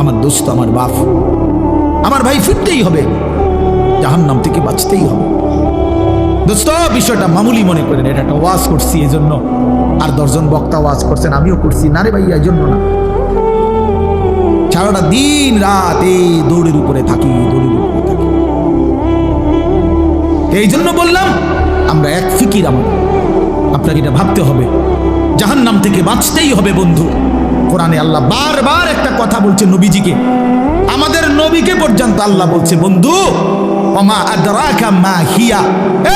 আমার দোস্ত, আমার বাপ, আমার ভাই, ফিরতেই হবে, জাহান্নাম থেকে বাঁচতেই হবে। দোস্ত, বিষয়টা মামুলি মনে করেন, এটা একটা ওয়াজ করছি এই জন্য, আর 10 জন বক্তা ওয়াজ করছেন, আমিও করছি না রে ভাই, এই জন্য না। সারাটা দিন রাত এই দৌড়ের উপরে থাকি, দৌড়ের উপরে থাকি। এই জন্য বললাম আমরা এক ফিকির, আপনাকে এটা ভাবতে হবে, জাহান্নাম থেকে বাঁচতেই হবে বন্ধু। কোরআনে আল্লাহ বারবার একটা কথা বলছে নবীজিকে, আমাদের নবীকে পর্যন্ত আল্লাহ বলছে, বন্ধু ওমা আদরাকা মা হিয়া,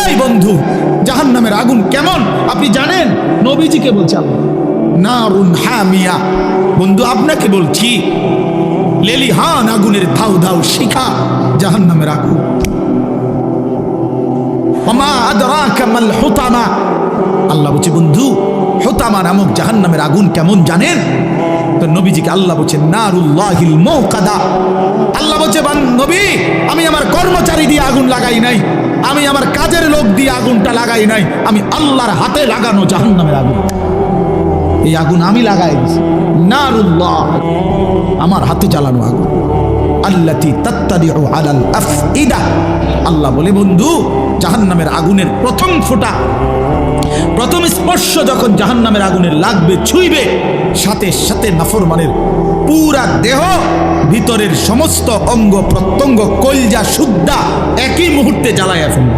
এই বন্ধু জাহান্নামের আগুন কেমন আপনি জানেন? নবীজিকে বলছে আল্লাহ। নারুন হামিয়া, বন্ধু আপনাকে বলছি, লেলিহান আগুনের ধাউ ধাউ শিখা জাহান্নামের আগুন। ওমা আদরাকা মাল হুতামা, আল্লাহ বলছে বন্ধু হুতামা নামক জাহান্নামের আগুন কেমন জানেন? তো নবীজিকে আল্লাহ বলছে নারুল্লাহিল মুকাদা, আল্লাহ বলছে নবী আমি আমার কর্মচারী দিয়ে আগুন লাগাই নাই, আমি আমার কাজের লোক দিয়ে আগুনটা লাগাই নাই, আমি আল্লাহর হাতে লাগানো জাহান্নামের আগুন, এই আগুন আমি লাগাই দিছি। নারুল্লাহ, আমার হাতে জ্বালানো আগুন। আল্লাতী তাত্তারিউ আলাল আফইদা, আল্লাহ বলে বন্ধু জাহান্নামের আগুনের প্রথম ফোঁটা, প্রথম স্পর্শ যখন জাহান্নামের আগুনের লাগবে, ছুঁইবে, সাথে সাথে নাফরমানের পুরা দেহ, ভিতরের সমস্ত অঙ্গ প্রত্যঙ্গ, কলজা সুদ্ধা একই মুহূর্তে জ্বালাইয়া ফেলবে।